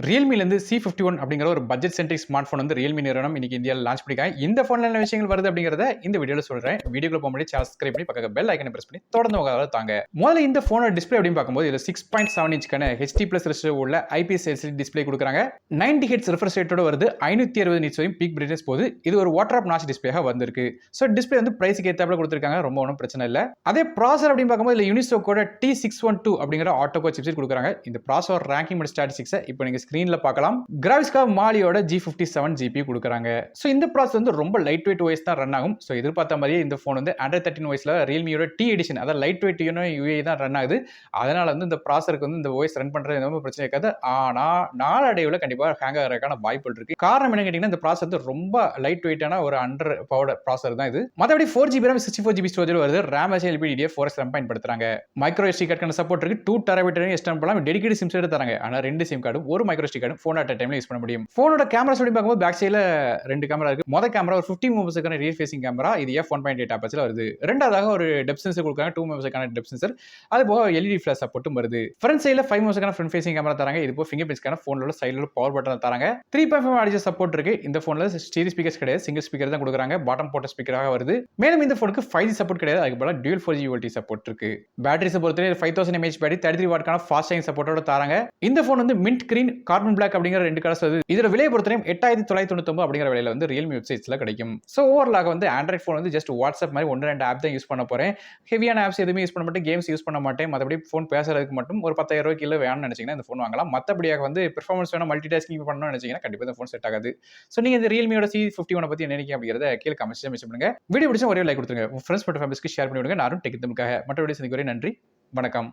ரியல்மிலேருந்து C51 அப்படிங்கிற ஒரு budget centric smart phone வந்து ரியல்மி நிறுவனம் இன்னைக்கு இந்தியாவில் லான்ச் பண்ணிருக்காங்க. இந்த ஃபோன்ல என்ன விஷயங்கள் வருது அப்படிங்கிறத இந்த வீடியோல சொல்றேன். வீடியோக்குள்ள போக முன்னாடி சப்ஸ்கிரைப் பண்ணி பக்கத்துல பெல் ஐக்கனை பிரஸ் பண்ணி தொடர்ந்து உங்க தாங்க. முதல்ல இந்த ஃபோனோட டிஸ்ப்ளே அப்படின்னு பார்க்கும்போது இதுல 6.7 இன்ச்க்கான HD+ ரெசல்யூஷன் உள்ள IPS LCD டிஸ்ப்ளே கொடுக்குறாங்க. 90 Hz ரிஃப்ரெஷ் ரேட்டோட வருது. 560 நிட்ஸ் வரையும் பீக் பிரைட்னஸ் போகுது. இது ஒரு வாட்டர் ஆப் நாச் டிஸ்ப்ளேயா வந்திருக்கு. ஸோ டிஸ்ப்ளே வந்து பிரைஸ்க்கு ஏத்தாப்புல கொடுத்துருக்காங்க. ரொம்ப ஒன்றும் பிரச்சனை இல்லை. அதே ப்ராசர் அப்படின்னு பார்க்கும்போது இதுல யூனிசோக்கோட T612 அப்படிங்கிற ஆட்டோ கோர் சிப்செட் கொடுக்குறாங்க. இந்த ப்ராசர் ரேங்கிங் மற்றும் ஸ்டாட்டிஸ்டிக்ஸை இப்போ நீங்க ஸ்கிரீன்ல பார்க்கலாம். கிராஃபிக்ஸ்க்காக மாலியோட G57 GPU கொடுக்குறாங்க. ஸோ இந்த ப்ராசஸ் வந்து ரொம்ப லைட் வெயிட் OS தான் ரன் ஆகும். ஸோ எதிர்பார்த்த மாதிரியே இந்த ஃபோன் வந்து Android 13 OSல ரியல்மியோட T எடிஷன் அதாவது லைட் வெயிட் UI தான் ரன் ஆகுது. அதனால வந்து இந்த ப்ராசருக்கு வந்து இந்த OS ரன் பண்றது எதுவும் பிரச்சனை இருக்காது. ஆனா நாளடைவில் கண்டிப்பாக ஹேங் ஆகிறதுக்கான வாய்ப்புகள் இருக்கு. காரணம் என்ன கேட்டீங்கன்னா இந்த ப்ராசஸ் வந்து ரொம்ப லைட் வெயிட்டான ஒரு அண்டர் பவர்டு ப்ராசர் தான் இது. மற்றபடி 4GB RAM 64GB ஸ்டோரேஜ் வருது. RAM LPDDR4S RAM பயன்படுத்துறாங்க. மைக்ரோ SD கார்டுக்கான சப்போர்ட் இருக்கு. 2 TB எக்ஸ்டர்ன் பண்ணலாம். டெடிகேட்டட் சிம் கார்டு தராங்க. ஆனா 2 சிம் கார்டு ஒரு micro SD card phone at டைம்ல யூஸ் பண்ண முடியும். ஃபோனோட கேமரா சொல்லி பார்க்கும்போது பேக் சைடுல 2 கேமரா இருக்கு. மொத கேமரா ஒரு 15 மெகாபிக்சலுக்கான ரியர் ஃபேசிங் கேமரா. இது f1.8 ஆப்பர்ச்சர்ல வருது. இரண்டாவதாக ஒரு டெப்த் சென்சர் கொடுக்குறாங்க. 2 மெகாபிக்சலுக்கான டெப்த் சென்சர். அது போக LED ஃபிளாஷ் சப்போர்ட்டும் வருது. ஃப்ரண்ட் சைடுல 5 மெகாபிக்சலுக்கான ஃப்ரண்ட் ஃபேசிங் கேமரா தராங்க. இது போக ஃபிங்கர் பிரிண்ட்ஸ்க்கான ஃபோனோட சைடுல பவர் பட்டன் தராங்க. 3.5 ஆடியோ சப்போர்ட் இருக்கு. இந்த ஃபோன்ல ஸ்டீரியோ ஸ்பீக்கர்ஸ் கிடையாது. சிங்கிள் ஸ்பீக்கர் தான் கொடுக்குறாங்க. பாட்டம் போர்ட் ஸ்பீக்கராக வருது. மேலும் இந்த ஃபோனுக்கு 5G சப்போர்ட் கிடையாது. அதுக்கு பதிலா dual 4G VoLTE சப்போர்ட் இருக்கு. பேட்டரிஸ் பொறுத்தவரை 5000 mAh பேட்டரி 33 வாட்க்கான ஃபாஸ்ட் சார்ஜிங் சப்போர்ட்டோட தராங்க. இந்த ஃபோன் வந்து மின்ட் கிரீன், கார்பன் பிளாக் அப்படிங்கிற 2 கலர்ஸ் வருது. இதோட விலையை பொறுத்தவரையும் 8999 அப்படிங்கிற விலையில வந்து ரியல்மி வெப்சைட்ஸ்ல கிடைக்கும். ஸோ ஓவராலாக வந்து ஆண்ட்ராய்ட் ஃபோன் வந்து ஜஸ்ட் வாட்ஸ்அப் மாதிரி 1-2 ஆப் தான் யூஸ் பண்ண போறேன். ஹெவியான ஆப்ஸ் எதுவுமே யூஸ் பண்ண மாட்டேன். கேம்ஸ் யூஸ் பண்ண மாட்டேன். மற்றபடி ஃபோன் பேசுறதுக்கு மட்டும் ஒரு 10,000 ரூபாய்க்கு கீழே வேணும்னு நினைச்சீங்கன்னா இந்த ஃபோன் வாங்கலாம். மற்றபடியாக வந்து பெர்ஃபார்மன்ஸ் வேணும், மல்டி டாஸ்கிங் பண்ணணும்னு நினைச்சீங்கன்னா கண்டிப்பாக இந்த ஃபோன் செட் ஆகாது. ஸோ நீங்க இந்த ரியல்மியோட C51 பத்தி என்ன நினைக்கிறீங்க அப்படிங்கிறத கீழே கமெண்ட்ஸ் மென்ஷன் பண்ணுங்க. வீடியோ பிடிச்சா ஒரே லைக் கொடுத்துருங்க. உங்க ஃப்ரெண்ட்ஸ் மற்றும் ஃபேமிலிஸ்க்கு ஷேர் பண்ணி விடுங்க. நானும் டெக் தமிழுக்காக மற்ற வீடியோஸ் சந்திக்கிறேன். நன்றி, வணக்கம்.